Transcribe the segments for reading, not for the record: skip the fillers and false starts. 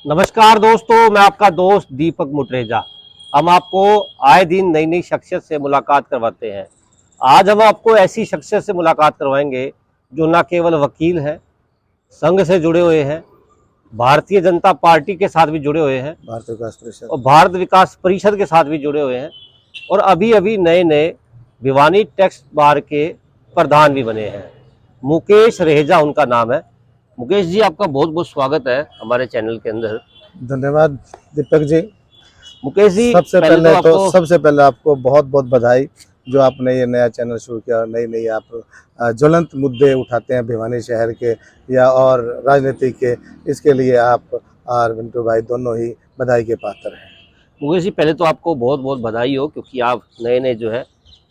नमस्कार दोस्तों, मैं आपका दोस्त दीपक मुटरेजा। हम आपको आए दिन नई नई शख्सियत से मुलाकात करवाते हैं। आज हम आपको ऐसी शख्सियत से मुलाकात करवाएंगे जो न केवल वकील हैं, संघ से जुड़े हुए हैं, भारतीय जनता पार्टी के साथ भी जुड़े हुए हैं भारत विकास परिषद और भारत विकास परिषद के साथ भी जुड़े हुए हैं और अभी अभी नए नए भिवानी टैक्स बार के प्रधान भी बने हैं। मुकेश रहेजा उनका नाम है। मुकेश जी, आपका बहुत बहुत स्वागत है हमारे चैनल के अंदर। धन्यवाद दीपक जी। मुकेश जी, सबसे पहले आपको बहुत बहुत बधाई जो आपने ये नया चैनल शुरू किया और नई नई आप ज्वलंत मुद्दे उठाते हैं भिवानी शहर के या और राजनीति के। इसके लिए आप और मिंटू भाई दोनों ही बधाई के पात्र हैं। मुकेश जी, पहले तो आपको बहुत बहुत बधाई हो क्योंकि आप नए नए जो है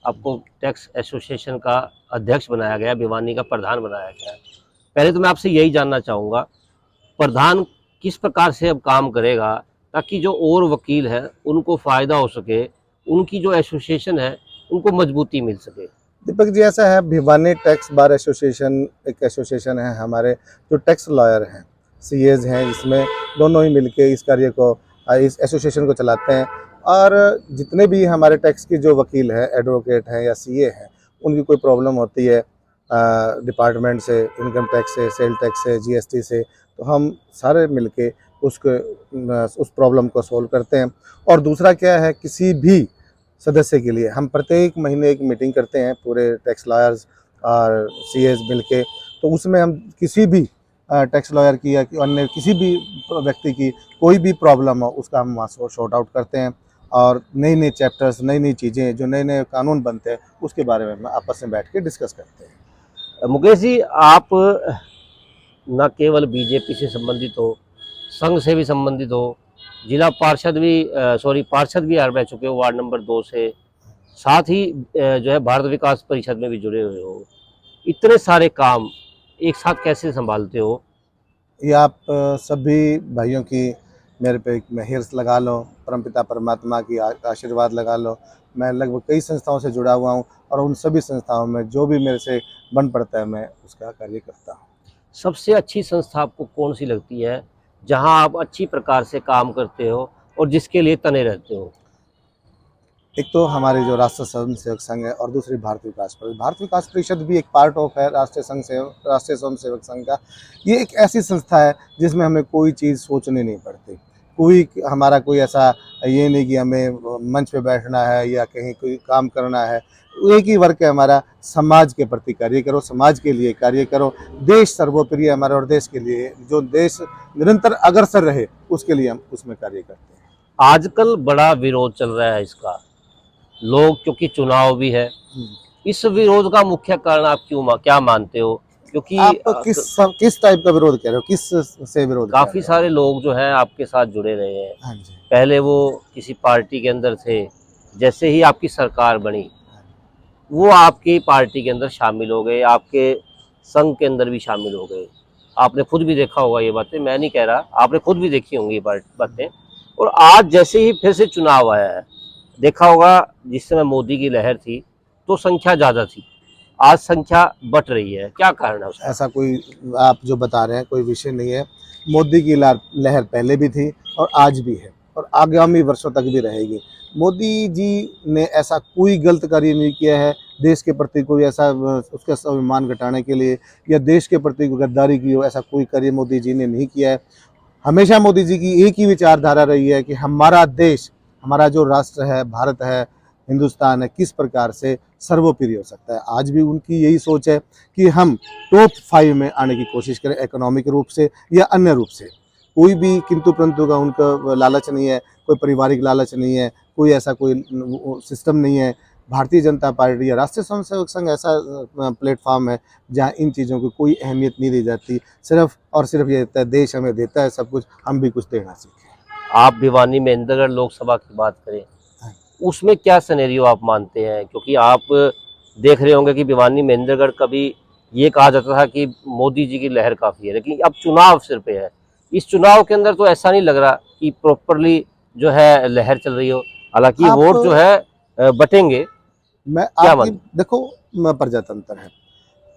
आपको टैक्स एसोसिएशन का अध्यक्ष बनाया गया, भिवानी का प्रधान बनाया गया। पहले तो मैं आपसे यही जानना चाहूँगा, प्रधान किस प्रकार से अब काम करेगा ताकि जो और वकील हैं उनको फ़ायदा हो सके, उनकी जो एसोसिएशन है उनको मजबूती मिल सके। दीपक जी, ऐसा है, भिवानी टैक्स बार एसोसिएशन एक एसोसिएशन है। हमारे जो टैक्स लॉयर हैं, सीएज हैं, इसमें दोनों ही मिलके इस कार्य को इस एसोसिएशन को चलाते हैं। और जितने भी हमारे टैक्स की जो वकील हैं, एडवोकेट हैं या सीए हैं, उनकी कोई प्रॉब्लम होती है डिपार्टमेंट से, इनकम टैक्स से, सेल टैक्स से, जीएसटी से, तो हम सारे मिलके उस प्रॉब्लम को सॉल्व करते हैं। और दूसरा क्या है, किसी भी सदस्य के लिए हम प्रत्येक महीने एक मीटिंग करते हैं पूरे टैक्स लॉयर्स और सीएस मिलके। तो उसमें हम किसी भी टैक्स लॉयर की या अन्य किसी भी व्यक्ति की कोई भी प्रॉब्लम हो, उसका हम वहाँ सॉर्ट आउट करते हैं। और नई नई चैप्टर्स, नई नई चीज़ें, जो नए नए कानून बनते हैं, उसके बारे में हम आपस में बैठ के डिस्कस करते हैं। मुकेश जी, आप न केवल बीजेपी से संबंधित हो, संघ से भी संबंधित हो, जिला पार्षद भी पार्षद भी रह चुके हो वार्ड नंबर 2 से, साथ ही जो है भारत विकास परिषद में भी जुड़े हुए हो। इतने सारे काम एक साथ कैसे संभालते हो? ये आप सभी भाइयों की मेरे पे मेहर लगा लो, परमपिता परमात्मा की आशीर्वाद लगा लो। मैं लगभग कई संस्थाओं से जुड़ा हुआ हूँ और उन सभी संस्थाओं में जो भी मेरे से बन पड़ता है, मैं उसका कार्य करता हूँ। सबसे अच्छी संस्था आपको कौन सी लगती है जहां आप अच्छी प्रकार से काम करते हो और जिसके लिए तने रहते हो? एक तो हमारी जो राष्ट्रीय स्वयं सेवक संघ है और दूसरी भारत विकास परिषद भी एक पार्ट ऑफ है राष्ट्रीय स्वयं सेवक संघ का। ये एक ऐसी संस्था है जिसमें हमें कोई चीज़ सोचनी नहीं पड़ती। हमारा कोई ऐसा ये नहीं कि हमें मंच पे बैठना है या कहीं कोई काम करना है। एक ही वर्क है हमारा, समाज के प्रति कार्य करो, समाज के लिए कार्य करो। देश सर्वोपरि है हमारा और देश के लिए, जो देश निरंतर अग्रसर रहे, उसके लिए हम उसमें कार्य करते हैं। आजकल बड़ा विरोध चल रहा है इसका, लोग, क्योंकि चुनाव भी है। इस विरोध का मुख्य कारण आप क्या मानते हो? क्योंकि आप किस टाइप का विरोध कह रहे हो, किस से विरोध कर रहे काफी हो? सारे लोग जो हैं आपके साथ जुड़े रहे हैं। हाँ जी। पहले वो किसी पार्टी के अंदर थे, जैसे ही आपकी सरकार बनी वो आपकी पार्टी के अंदर शामिल हो गए, आपके संघ के अंदर भी शामिल हो गए। आपने खुद भी देखा होगा ये बातें, मैं नहीं कह रहा, आपने खुद भी देखी होंगी ये बातें। और आज जैसे ही फिर से चुनाव आया है, देखा होगा जिस समय मोदी की लहर थी तो संख्या ज़्यादा थी, आज संख्या बढ़ रही है। क्या कारण है उसका? ऐसा कोई आप जो बता रहे हैं कोई विषय नहीं है। मोदी की लहर पहले भी थी और आज भी है और आगामी वर्षों तक भी रहेगी। मोदी जी ने ऐसा कोई गलत कार्य नहीं किया है देश के प्रति, कोई ऐसा उसका स्वाभिमान घटाने के लिए या देश के प्रति गद्दारी की हो, ऐसा कोई कार्य मोदी जी ने नहीं किया है। हमेशा मोदी जी की एक ही विचारधारा रही है कि हमारा देश, हमारा जो राष्ट्र है, भारत है, हिंदुस्तान है, किस प्रकार से सर्वोपरि हो सकता है। आज भी उनकी यही सोच है कि हम टॉप 5 में आने की कोशिश करें, इकोनॉमिक रूप से या अन्य रूप से। कोई भी किंतु परंतु का उनका लालच नहीं है, कोई पारिवारिक लालच नहीं है, कोई ऐसा कोई सिस्टम नहीं है। भारतीय जनता पार्टी या राष्ट्रीय स्वयं सेवक संघ ऐसा प्लेटफॉर्म है जहाँ इन चीज़ों को कोई अहमियत नहीं दी जाती। सिर्फ और सिर्फ ये देता है, देश हमें देता है सब कुछ, हम भी कुछ देना सीखें। आप भिवानी महेंद्रगढ़ लोकसभा की बात करें, उसमें क्या सिनेरियो आप मानते हैं? क्योंकि आप देख रहे होंगे कि भिवानी महेंद्रगढ़ कभी ये कहा जाता था कि मोदी जी की लहर काफ़ी है, लेकिन अब चुनाव सिर पे है। इस चुनाव के अंदर तो ऐसा नहीं लग रहा कि प्रॉपरली जो है लहर चल रही हो, हालांकि वोट जो है बटेंगे। मैं क्या आपकी मान देखो, प्रजातंत्र है,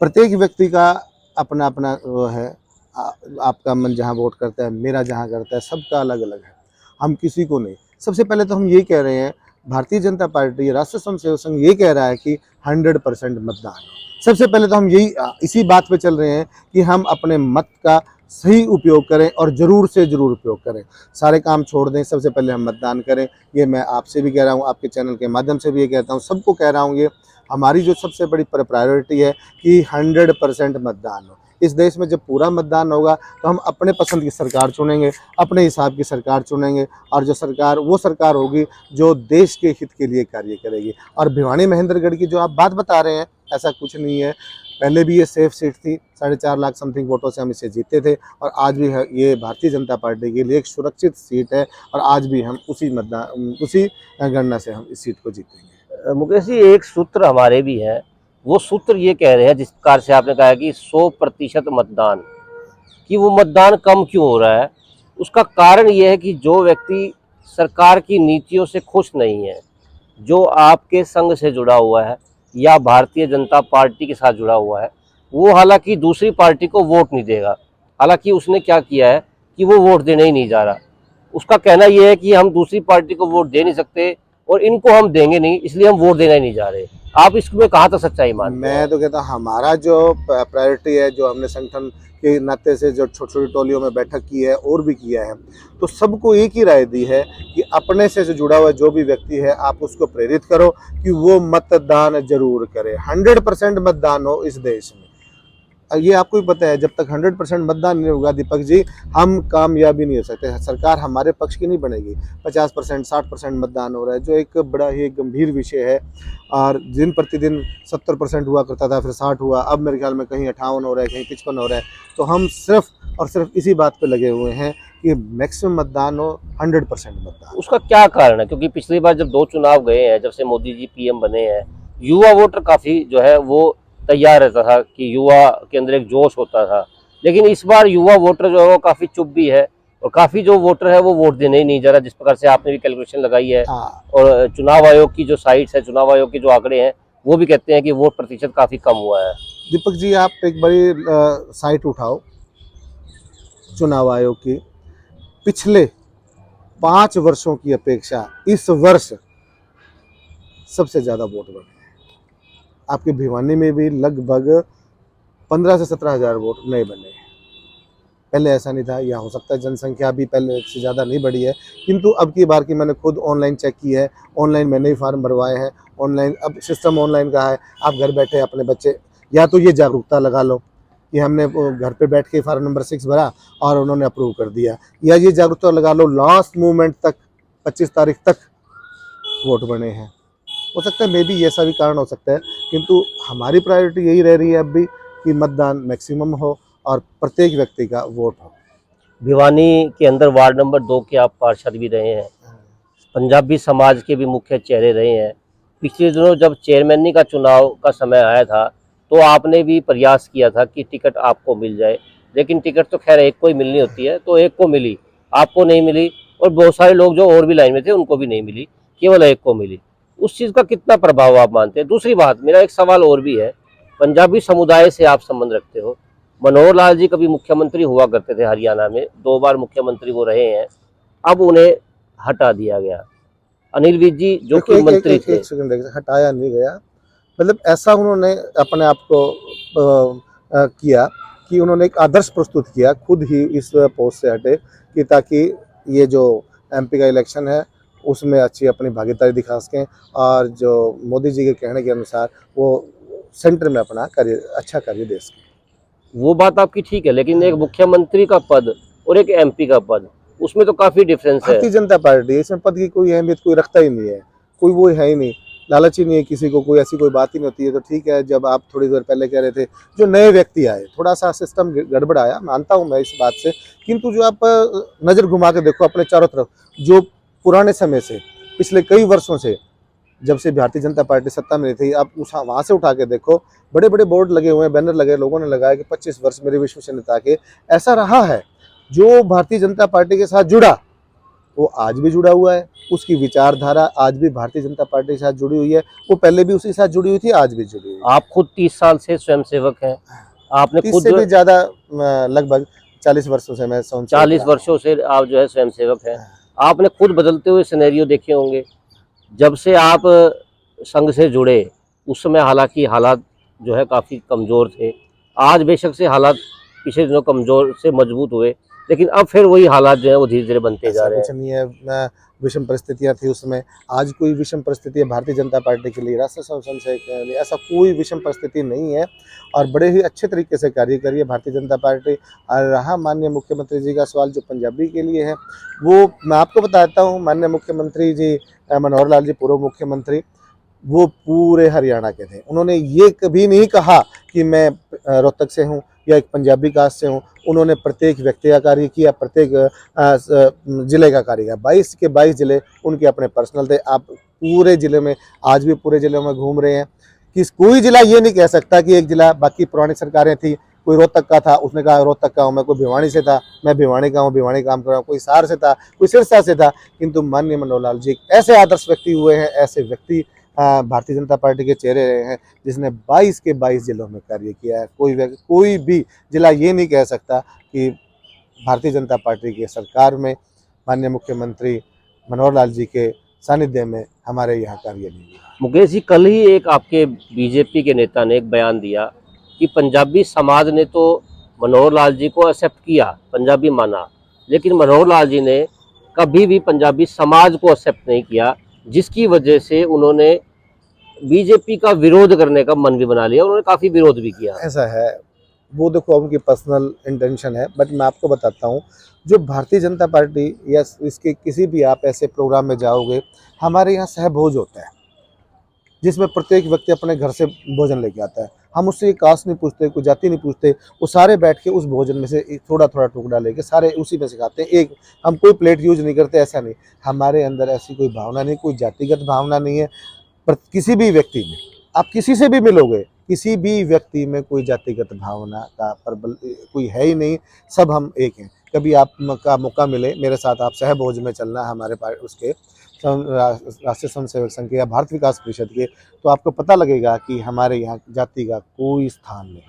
प्रत्येक व्यक्ति का अपना अपना वो है, आपका मन जहाँ वोट करता है, मेरा जहाँ करता है, सबका अलग अलग है। हम किसी को नहीं, सबसे पहले तो हम यही कह रहे हैं, भारतीय जनता पार्टी राष्ट्रीय स्वयंसेवक संघ ये कह रहा है कि 100% मतदान हो। सबसे पहले तो हम यही इसी बात पे चल रहे हैं कि हम अपने मत का सही उपयोग करें और ज़रूर से ज़रूर उपयोग करें, सारे काम छोड़ दें, सबसे पहले हम मतदान करें। ये मैं आपसे भी कह रहा हूँ, आपके चैनल के माध्यम से भी ये कहता हूँ, सबको कह रहा हूँ, ये हमारी जो सबसे बड़ी प्रायोरिटी है कि 100% मतदान हो। इस देश में जब पूरा मतदान होगा तो हम अपने पसंद की सरकार चुनेंगे, अपने हिसाब की सरकार चुनेंगे, और जो सरकार वो सरकार होगी जो देश के हित के लिए कार्य करेगी। और भिवानी महेंद्रगढ़ की जो आप बात बता रहे हैं, ऐसा कुछ नहीं है। पहले भी ये सेफ सीट थी, 4.5 लाख समथिंग वोटों से हम इसे जीते थे, और आज भी है ये भारतीय जनता पार्टी के लिए एक सुरक्षित सीट है, और आज भी हम उसी गणना से हम इस सीट को जीतेंगे। मुकेश जी, एक सूत्र हमारे भी है, वो सूत्र ये कह रहे हैं, जिस प्रकार से आपने कहा कि 100% मतदान, कि वो मतदान कम क्यों हो रहा है। उसका कारण ये है कि जो व्यक्ति सरकार की नीतियों से खुश नहीं है, जो आपके संघ से जुड़ा हुआ है या भारतीय जनता पार्टी के साथ जुड़ा हुआ है, वो हालांकि दूसरी पार्टी को वोट नहीं देगा। हालांकि उसने क्या किया है कि वो वोट देने ही नहीं जा रहा। उसका कहना ये है कि हम दूसरी पार्टी को वोट दे नहीं सकते और इनको हम देंगे नहीं, इसलिए हम वोट देना ही नहीं जा रहे। आप इसमें कहाँ तक सच्चाई मानते हैं? मैं तो कहता हूँ हमारा जो प्रायोरिटी है, जो हमने संगठन के नाते से जो छोटी छोटी टोलियों में बैठक की है और भी किया है, तो सबको एक ही राय दी है कि अपने से जुड़ा हुआ जो भी व्यक्ति है, आप उसको प्रेरित करो कि वो मतदान जरूर करे। 100% मतदान हो इस देश में। ये आपको भी पता है, जब तक 100% मतदान नहीं होगा दीपक जी, हम कामयाबी नहीं हो सकते, सरकार हमारे पक्ष की नहीं बनेगी। 50% 60% मतदान हो रहा है, जो एक बड़ा ही गंभीर विषय है। और दिन प्रतिदिन 70% हुआ करता था, फिर 60 हुआ, अब मेरे ख्याल में कहीं 58 हो रहा है, कहीं 55 हो रहा है। तो हम सिर्फ और सिर्फ इसी बात पे लगे हुए हैं कि मैक्सिमम मतदान हो, 100% मतदान। उसका क्या कारण है? क्योंकि पिछली बार जब 2 चुनाव गए हैं, जब से मोदी जी पीएम बने हैं, युवा वोटर काफी जो है वो तैयार रहता था कि युवा के अंदर एक जोश होता था। लेकिन इस बार युवा वोटर जो है वो काफी चुप भी है, और काफी जो वोटर है वो वोट देने ही नहीं जा रहा, जिस प्रकार से आपने भी कैलकुलेशन लगाई है। और चुनाव आयोग की जो साइट्स है, चुनाव आयोग के जो आंकड़े हैं, वो भी कहते हैं कि वोट प्रतिशत काफी कम हुआ है। दीपक जी, आप एक बड़ी साइट उठाओ चुनाव आयोग की, पिछले 5 वर्षों की अपेक्षा इस वर्ष सबसे ज़्यादा वोट बढ़े। आपके भिवानी में भी लगभग 15 से 17 हज़ार वोट नए बने। पहले ऐसा नहीं था, या हो सकता है जनसंख्या भी पहले से ज़्यादा नहीं बढ़ी है, किंतु अब की बार की मैंने खुद ऑनलाइन चेक की है, ऑनलाइन मैंने ही फार्म भरवाए हैं, ऑनलाइन अब सिस्टम ऑनलाइन का है। आप घर बैठे अपने बच्चे, या तो ये जागरूकता लगा लो कि हमने घर पे बैठ के फार्म नंबर 6 भरा और उन्होंने अप्रूव कर दिया, या ये जागरूकता लगा लो लास्ट मोमेंट तक 25 तारीख तक वोट बने हैं। हो सकता है मे बी ऐसा भी कारण हो सकता है, किंतु हमारी प्रायोरिटी यही रह रही है अब भी कि मतदान मैक्सिमम हो और प्रत्येक व्यक्ति का वोट हो। भिवानी के अंदर वार्ड नंबर 2 के आप पार्षद भी रहे हैं, पंजाबी समाज के भी मुख्य चेहरे रहे हैं। पिछले दिनों जब चेयरमैनी का चुनाव का समय आया था, तो आपने भी प्रयास किया था कि टिकट आपको मिल जाए, लेकिन टिकट तो खैर एक को ही मिलनी होती है, तो एक को मिली, आपको नहीं मिली, और बहुत सारे लोग जो और भी लाइन में थे उनको भी नहीं मिली, केवल एक को मिली। उस चीज़ का कितना प्रभाव आप मानते हैं? दूसरी बात, मेरा एक सवाल और भी है, पंजाबी समुदाय से आप संबंध रखते हो। मनोहर लाल जी कभी मुख्यमंत्री हुआ करते थे हरियाणा में, 2 बार मुख्यमंत्री वो रहे हैं, अब उन्हें हटा दिया गया। अनिल विज जी जो कि मंत्री थे। एक सेकंड, हटाया नहीं गया, मतलब ऐसा उन्होंने अपने आप को किया कि उन्होंने एक आदर्श प्रस्तुत किया, खुद ही इस पोस्ट से हटे कि ताकि ये जो एमपी का इलेक्शन है उसमें अच्छी अपनी भागीदारी दिखा सकें, और जो मोदी जी के कहने के अनुसार वो सेंटर में अपना कार्य, अच्छा कार्य दे सकें। वो बात आपकी ठीक है, लेकिन एक मुख्यमंत्री का पद और एक एमपी का पद, उसमें तो काफी डिफरेंस है। भारतीय जनता पार्टी इसमें पद की कोई अहमियत कोई रखता ही नहीं है, कोई वो है ही नहीं, लालच ही नहीं है किसी को, कोई ऐसी कोई बात ही नहीं होती है। तो ठीक है, जब आप थोड़ी देर पहले कह रहे थे जो नए व्यक्ति आए, थोड़ा सा सिस्टम गड़बड़ आया, मानता हूँ मैं इस बात से, किंतु जो आप नज़र घुमा के देखो अपने चारों तरफ, जो पुराने समय से पिछले कई वर्षों से जब से भारतीय जनता पार्टी सत्ता में थी, आप वहाँ से उठा के देखो, बड़े बड़े बोर्ड लगे हुए हैं, बैनर लगे, लोगों ने लगाया कि 25 वर्ष मेरे विश्वसनीयता के। ऐसा रहा है, जो भारतीय जनता पार्टी के साथ जुड़ा वो आज भी जुड़ा हुआ है, उसकी विचारधारा आज भी भारतीय जनता पार्टी के साथ जुड़ी हुई है, वो पहले भी उसी के साथ जुड़ी हुई थी, आज भी जुड़ी हुई है। आप खुद 30 साल से स्वयंसेवक हैं, आपने 30 खुद से भी ज़्यादा, लगभग 40 वर्षों से मैं स्वयं 40 वर्षों से आप जो है स्वयंसेवक हैं। आपने खुद बदलते हुए सिनेरियो देखे होंगे। जब से आप संघ से जुड़े उस समय हालांकि हालात जो है काफ़ी कमज़ोर थे। आज बेशक से हालात पिछले दिनों कमज़ोर से मजबूत हुए, लेकिन अब फिर वही हालात जो है वो धीरे धीरे बनते जा ऐसा रहे कुछ हैं। नहीं है, विषम परिस्थितियां थी उसमें। आज कोई विषम परिस्थिति है भारतीय जनता पार्टी के लिए, राष्ट्रीय स्वयंसेवक के लिए ऐसा कोई विषम परिस्थिति नहीं है और बड़े ही अच्छे तरीके से कार्य करी है भारतीय जनता पार्टी। और रहा माननीय मुख्यमंत्री जी का सवाल जो पंजाबी के लिए है, वो मैं आपको बताता हूँ। माननीय मुख्यमंत्री जी मनोहर लाल जी पूर्व मुख्यमंत्री, वो पूरे हरियाणा के थे। उन्होंने ये कभी नहीं कहा कि मैं रोहतक से हूँ या एक पंजाबी कास्ट से हूँ। उन्होंने प्रत्येक व्यक्ति का कार्य किया, प्रत्येक जिले का कार्य किया। 22 के 22 जिले उनके अपने पर्सनल थे। आप पूरे जिले में, आज भी पूरे जिलों में घूम रहे हैं कि कोई जिला ये नहीं कह सकता कि एक जिला, बाकी पुरानी सरकारें थी, कोई रोहतक का था, उसने कहा रोहतक का हूँ मैं, कोई भिवानी से था, मैं भिवानी का हूँ, भिवानी काम कर रहा हूँ, कोई सार से था, कोई सिरसा से था। किंतु माननीय मनोहर लाल जी ऐसे आदर्श व्यक्ति हुए हैं, ऐसे व्यक्ति भारतीय जनता पार्टी के चेहरे रहे हैं जिसने 22 के 22 जिलों में कार्य किया है। कोई भी जिला ये नहीं कह सकता कि भारतीय जनता पार्टी की सरकार में माननीय मुख्यमंत्री मनोहर लाल जी के सानिध्य में हमारे यहाँ कार्य नहीं हुआ। मुकेश जी, कल ही एक आपके बीजेपी के नेता ने एक बयान दिया कि पंजाबी समाज ने तो मनोहर लाल जी को एक्सेप्ट किया, पंजाबी माना, लेकिन मनोहर लाल जी ने कभी भी पंजाबी समाज को एक्सेप्ट नहीं किया, जिसकी वजह से उन्होंने बीजेपी का विरोध करने का मन भी बना लिया। उन्होंने काफ़ी विरोध भी किया। ऐसा है, वो देखो उनकी पर्सनल इंटेंशन है, बट मैं आपको बताता हूँ जो भारतीय जनता पार्टी या इसके किसी भी आप ऐसे प्रोग्राम में जाओगे, हमारे यहाँ सहभोज होता है जिसमें प्रत्येक व्यक्ति अपने घर से भोजन लेके आता है। हम उससे कास्ट नहीं पूछते, कोई जाति नहीं पूछते, वो सारे बैठ के उस भोजन में से थोड़ा थोड़ा टुकड़ा लेके सारे उसी में से खाते हैं। एक हम कोई प्लेट यूज नहीं करते, ऐसा नहीं। हमारे अंदर ऐसी कोई भावना नहीं, कोई जातिगत भावना नहीं है। पर किसी भी व्यक्ति में, आप किसी से भी मिलोगे, किसी भी व्यक्ति में कोई जातिगत भावना का प्रबल कोई है ही नहीं। सब हम एक हैं। कभी आपका मौका मिले मेरे साथ, आप सहभोज में चलना हमारे उसके राष्ट्रीय स्वयंसेवक संघ के या भारत विकास परिषद के, तो आपको पता लगेगा कि हमारे यहाँ जाति का कोई स्थान नहीं।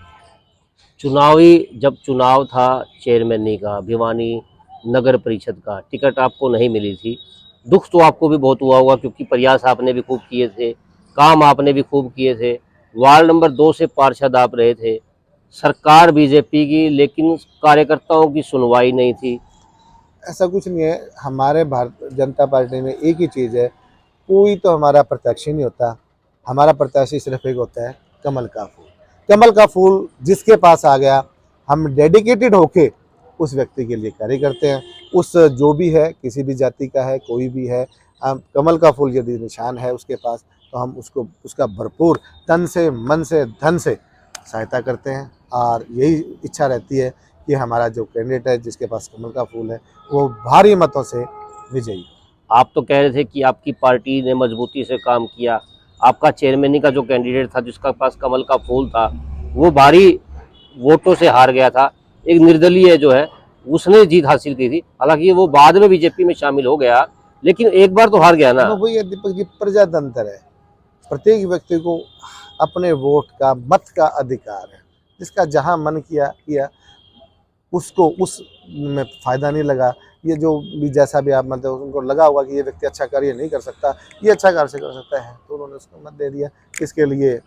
जब चुनाव था चेयरमैनी का, भिवानी नगर परिषद का, टिकट आपको नहीं मिली थी। दुख तो आपको भी बहुत हुआ होगा, क्योंकि प्रयास आपने भी खूब किए थे, काम आपने भी खूब किए थे। वार्ड नंबर 2 से पार्षद आप रहे थे, सरकार बीजेपी की, लेकिन कार्यकर्ताओं की सुनवाई नहीं थी। ऐसा कुछ नहीं है। हमारे भारतीय जनता पार्टी में एक ही चीज़ है, कोई तो हमारा प्रत्याशी नहीं होता। हमारा प्रत्याशी सिर्फ एक होता है, कमल का फूल। कमल का फूल जिसके पास आ गया, हम डेडिकेटेड होके उस व्यक्ति के लिए कार्य करते हैं। उस जो भी है, किसी भी जाति का है, कोई भी है, हम कमल का फूल यदि निशान है उसके पास, तो हम उसको उसका भरपूर तन से, मन से, धन से सहायता करते हैं। और यही इच्छा रहती है कि हमारा जो कैंडिडेट है जिसके पास कमल का फूल है, वो भारी मतों से विजयी। आप तो कह रहे थे कि आपकी पार्टी ने मजबूती से काम किया। आपका चेयरमैनी का जो कैंडिडेट था, जिसका पास कमल का फूल था, वो भारी वोटों से हार गया था। एक निर्दलीय जो है उसने जीत हासिल की थी। हालांकि वो बाद में बीजेपी में शामिल हो गया, लेकिन एक बार तो हार गया ना। वही है दीपक जी, प्रजातंत्र है। प्रत्येक व्यक्ति को अपने वोट का, मत का अधिकार है। जिसका जहां मन किया किया, उसको उस में फायदा नहीं लगा। ये जो भी जैसा भी आप मतलब उनको लगा होगा कि ये व्यक्ति अच्छा कार्य नहीं कर सकता, ये अच्छा कार्य से कर सकता है, तो उन्होंने उसको मत दे दिया। इसके लिए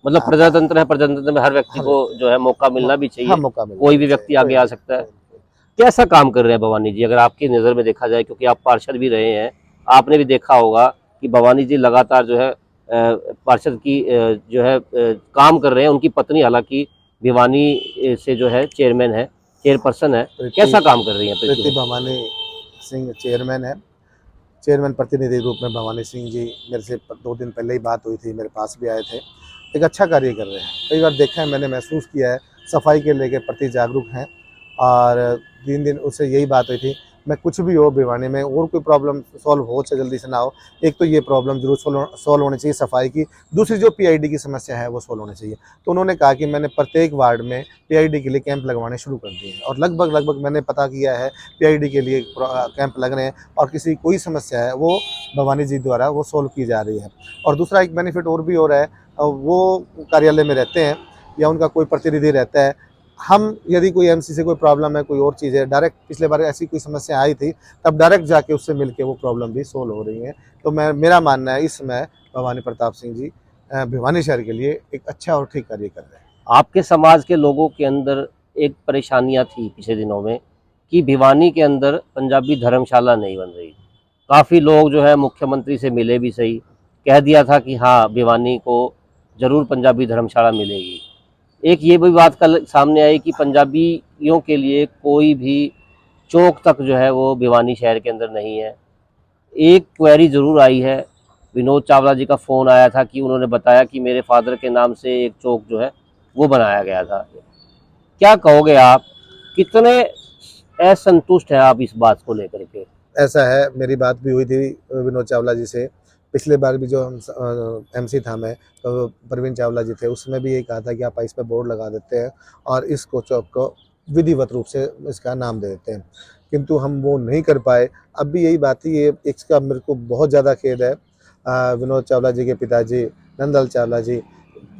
मतलब प्रजातंत्र है, प्रजातंत्र में हर व्यक्ति हर को जो है मौका मिलना भी हाँ, चाहिए। मौका मिलना कोई भी चाहिए। व्यक्ति आगे आ सकता है। कैसा काम कर रहे हैं भवानी जी, अगर आपकी नज़र में देखा जाए, क्योंकि आप पार्षद भी रहे हैं, आपने भी देखा होगा कि भवानी जी लगातार जो है पार्षद की जो है काम कर रहे हैं। उनकी पत्नी हालांकि भिवानी से जो है चेयरमैन है, चेयरपर्सन है। कैसा काम कर रही है प्रीति भवानी सिंह चेयरमैन है। चेयरमैन प्रतिनिधि रूप में भवानी सिंह जी, मेरे से 2 दिन पहले ही बात हुई थी, मेरे पास भी आए थे। एक अच्छा कार्य कर रहे हैं। कई बार देखा है, मैंने महसूस किया है, सफाई के लेके प्रति जागरूक हैं। और दिन दिन उससे यही बात हुई थी, मैं कुछ भी हो भिवानी में और कोई प्रॉब्लम सॉल्व हो चाहे जल्दी से ना हो, एक तो ये प्रॉब्लम जरूर सॉल्व होनी चाहिए सफाई की। दूसरी जो पीआईडी की समस्या है वो सॉल्व होनी चाहिए। तो उन्होंने कहा कि मैंने प्रत्येक वार्ड में पीआईडी के लिए कैंप लगवाने शुरू कर दिए हैं और लगभग मैंने पता किया है पीआईडी के लिए कैंप लग रहे हैं और किसी कोई समस्या है वो भवानी जी द्वारा वो सॉल्व की जा रही है। और दूसरा एक बेनिफिट और भी हो रहा है, वो कार्यालय में रहते हैं या उनका कोई प्रतिनिधि रहता है, हम यदि कोई एमसी से कोई प्रॉब्लम है, कोई और चीज़ है, डायरेक्ट पिछले बार ऐसी कोई समस्या आई थी, तब डायरेक्ट जाके उससे मिलके वो प्रॉब्लम भी सोल्व हो रही है। तो मेरा मानना है इस समय भवानी प्रताप सिंह जी भिवानी शहर के लिए एक अच्छा और ठीक कार्य कर रहे हैं। आपके समाज के लोगों के अंदर एक परेशानियां थी पिछले दिनों में कि भिवानी के अंदर पंजाबी धर्मशाला नहीं बन रही। काफ़ी लोग जो है मुख्यमंत्री से मिले भी सही, कह दिया था कि हाँ भिवानी को जरूर पंजाबी धर्मशाला मिलेगी। एक ये भी बात कल सामने आई कि पंजाबियों के लिए कोई भी चौक तक जो है वो भिवानी शहर के अंदर नहीं है। एक क्वेरी ज़रूर आई है, विनोद चावला जी का फ़ोन आया था कि उन्होंने बताया कि मेरे फादर के नाम से एक चौक जो है वो बनाया गया था। क्या कहोगे आप, कितने असंतुष्ट हैं आप इस बात को लेकर के? ऐसा है, मेरी बात भी हुई थी विनोद चावला जी से। पिछले बार भी जो हम एमसी था मैं, तो प्रवीण चावला जी थे, उसमें भी यही कहा था कि आप इस पे बोर्ड लगा देते हैं और इसको चौक को विधिवत रूप से इसका नाम दे देते हैं, किंतु हम वो नहीं कर पाए। अब भी यही बात थी, ये इसका मेरे को बहुत ज़्यादा खेद है। विनोद चावला जी के पिताजी नंदलाल चावला जी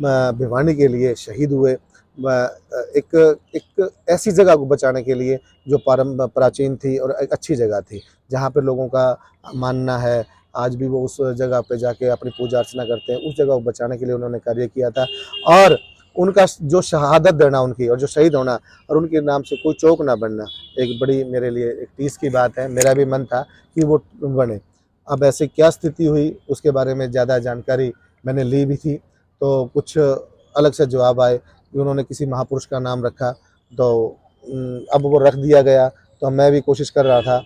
भिवानी के लिए शहीद हुए, एक एक ऐसी जगह को बचाने के लिए जो प्राचीन थी और एक अच्छी जगह थी, जहाँ पे लोगों का मानना है आज भी वो उस जगह पे जाके अपनी पूजा अर्चना करते हैं। उस जगह को बचाने के लिए उन्होंने कार्य किया था और उनका जो शहादत देना उनकी और जो शहीद होना और उनके नाम से कोई चौक ना बनना, एक बड़ी मेरे लिए एक टीस की बात है। मेरा भी मन था कि वो बने। अब ऐसे क्या स्थिति हुई उसके बारे में ज़्यादा जानकारी मैंने ली भी थी, तो कुछ अलग से जवाब आए कि उन्होंने किसी महापुरुष का नाम रखा, तो अब वो रख दिया गया। तो मैं भी कोशिश कर रहा था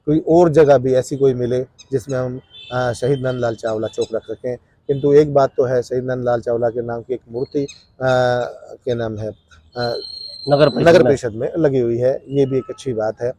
कोई और जगह भी ऐसी कोई मिले जिसमें हम शहीद नंदलाल चावला चौक रख सकें। किंतु एक बात तो है, शहीद नंदलाल चावला के नाम की एक मूर्ति क्या नाम है नगर परिषद में लगी हुई है, ये भी एक अच्छी बात है।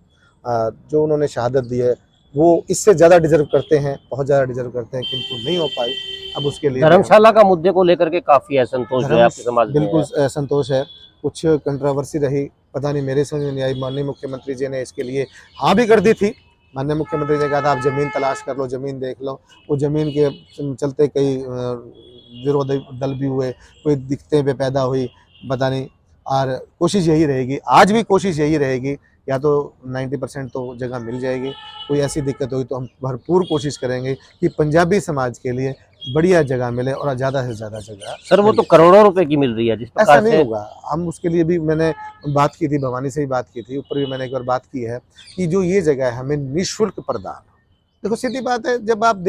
जो उन्होंने शहादत दी है वो इससे ज़्यादा डिजर्व करते हैं, बहुत ज़्यादा डिजर्व करते हैं, किंतु नहीं हो पाई। अब उसके लिए धर्मशाला का मुद्दे को लेकर के काफ़ी असंतोष जो है आपके समाज में बिल्कुल है। संतोष है। कुछ कंट्रोवर्सी रही, पता नहीं मेरे समझ में नहीं आई। माननीय मुख्यमंत्री जी ने इसके लिए हाँ भी कर दी थी। माननीय मुख्यमंत्री जी ने कहा था आप ज़मीन तलाश कर लो, ज़मीन देख लो। वो ज़मीन के चलते कई विरोधी दल भी हुए, कोई दिक्कतें भी पैदा हुई, पता नहीं। और कोशिश यही रहेगी, आज भी कोशिश यही रहेगी, या तो 90% तो जगह मिल जाएगी। कोई ऐसी दिक्कत होगी तो हम भरपूर कोशिश करेंगे कि पंजाबी समाज के लिए बढ़िया जगह मिले और ज़्यादा से ज़्यादा जगह सर वो तो मिले। करोड़ों रुपए की मिल रही है जिस ऐसा प्रकार नहीं से। होगा। हम उसके लिए भी मैंने बात की थी, भवानी से ही बात की थी, ऊपर भी मैंने एक बार बात की है कि जो ये जगह है हमें निःशुल्क प्रदान। देखो सीधी बात है, जब आप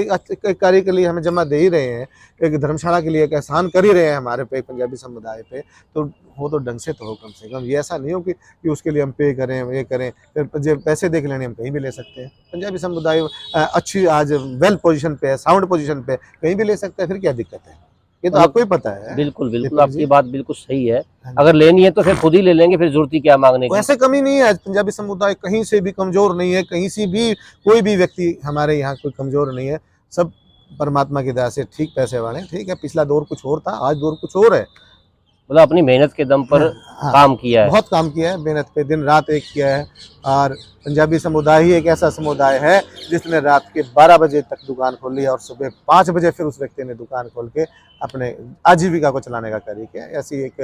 कार्य के लिए हमें जमा दे ही रहे हैं, एक धर्मशाला के लिए एक एहसान कर ही रहे हैं हमारे पे, पंजाबी समुदाय पे, तो वो तो ढंग से तो हो कम से कम। ये ऐसा नहीं हो कि उसके लिए हम पे करें, ये करें, फिर जब पैसे देख लेने हम कहीं भी ले सकते हैं। पंजाबी समुदाय अच्छी आज वेल पोजीशन पे है, साउंड पोजीशन पे, कहीं भी ले सकते हैं, फिर क्या दिक्कत है? ये तो मतलब आपको ही पता है बिल्कुल बिल्कुल दीपक आपकी जी। बात बिल्कुल सही है। हाँ जी। अगर लेनी है तो फिर खुद ही ले लेंगे, फिर जरूरत ही क्या मांगने की। वैसे कमी नहीं है, आज पंजाबी समुदाय कहीं से भी कमज़ोर नहीं है, कहीं से भी कोई भी व्यक्ति हमारे यहाँ कोई कमज़ोर नहीं है। सब परमात्मा की दया से ठीक पैसे वाले हैं। ठीक है, पिछला दौर कुछ और था, आज दौर कुछ और है। मतलब अपनी मेहनत के दम पर हाँ, काम किया है। बहुत काम किया है, मेहनत पे दिन रात एक किया है। और पंजाबी समुदाय ही एक ऐसा समुदाय है जिसने रात के 12 बजे तक दुकान खोली और सुबह 5 बजे फिर उस व्यक्ति ने दुकान खोल के अपने आजीविका को चलाने का कार्य किया। ऐसी एक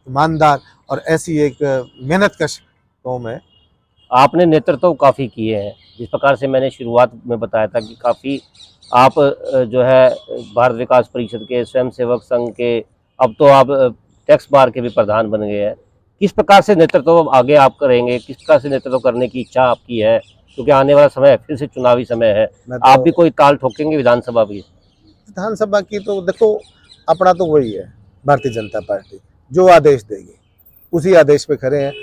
ईमानदार और ऐसी एक मेहनतकश कौम है। आपने नेतृत्व काफ़ी किए हैं, जिस प्रकार से मैंने शुरुआत में बताया था कि काफ़ी आप जो है भारत विकास परिषद के, स्वयंसेवक संघ के, अब तो आप टैक्स बार के भी प्रधान बन गए हैं। किस प्रकार से नेतृत्व आगे आप करेंगे, किस प्रकार से नेतृत्व करने की इच्छा आपकी है, क्योंकि आने वाला समय फिर से चुनावी समय है, मैं आप तो भी कोई ताल ठोकेंगे विधानसभा भी? विधानसभा की तो देखो, अपना तो वही है, भारतीय जनता पार्टी जो आदेश देगी उसी आदेश पे खड़े हैं।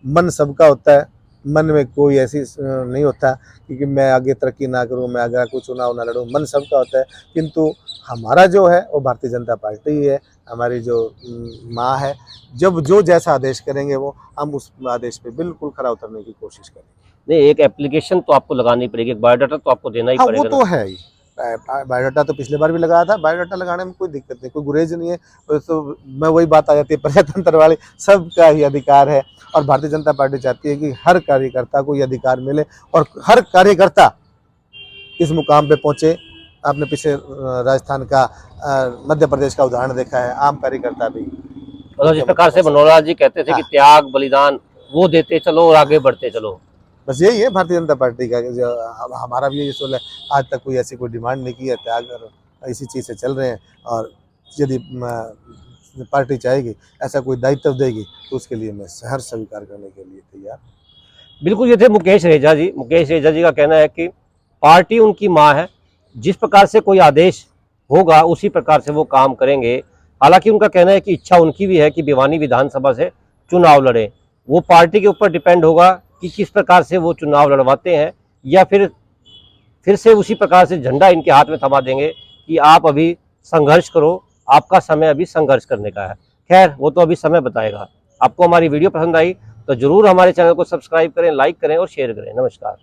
मन सबका होता है, मन में कोई ऐसी नहीं होता कि मैं आगे तरक्की ना करूं, मैं आगे कोई चुनाव ना लड़ूं। मन सबका होता है, किंतु हमारा जो है वो भारतीय जनता पार्टी ही है, हमारी जो माँ है। जब जो जैसा आदेश करेंगे वो हम उस आदेश पे बिल्कुल खरा उतरने की कोशिश करेंगे। नहीं, एक एप्लीकेशन तो आपको लगानी पड़ेगी, एक बायोडाटा तो आपको देना ही हाँ, वो पड़ेगा ना। तो है ही। बायोडाटा तो पिछले बार भी लगाया था, बायोडाटा लगाने में कोई दिक्कत नहीं, कोई गुरेज नहीं है। तो मैं वही बात आ जाती है प्रजातंत्र वाली, सबका ही अधिकार है और भारतीय जनता पार्टी चाहती है कि हर कार्यकर्ता को ये अधिकार मिले और हर कार्यकर्ता इस मुकाम पे पहुँचे। आपने पीछे राजस्थान का, मध्य प्रदेश का उदाहरण देखा है, आम कार्यकर्ता भी मतलब जिस प्रकार से मनोहर लाल जी कहते थे कि हाँ। त्याग बलिदान वो देते चलो और आगे बढ़ते चलो। बस यही है भारतीय जनता पार्टी का, कि जो हमारा भी यही सोच है। आज तक कोई ऐसी कोई डिमांड नहीं की है, त्याग और इसी चीज़ से चल रहे हैं। और यदि पार्टी चाहेगी, ऐसा कोई दायित्व देगी, तो उसके लिए मैं हर स्वीकार करने के लिए तैयार हूँ। बिल्कुल, ये थे मुकेश रेजा जी। मुकेश रेजा जी का कहना है कि पार्टी उनकी माँ है, जिस प्रकार से कोई आदेश होगा उसी प्रकार से वो काम करेंगे। हालांकि उनका कहना है कि इच्छा उनकी भी है कि भिवानी विधानसभा से चुनाव लड़े। वो पार्टी के ऊपर डिपेंड होगा कि किस प्रकार से वो चुनाव लड़वाते हैं, या फिर से उसी प्रकार से झंडा इनके हाथ में थमा देंगे कि आप अभी संघर्ष करो, आपका समय अभी संघर्ष करने का है। खैर, वो तो अभी समय बताएगा। आपको हमारी वीडियो पसंद आई तो जरूर हमारे चैनल को सब्सक्राइब करें, लाइक करें और शेयर करें। नमस्कार।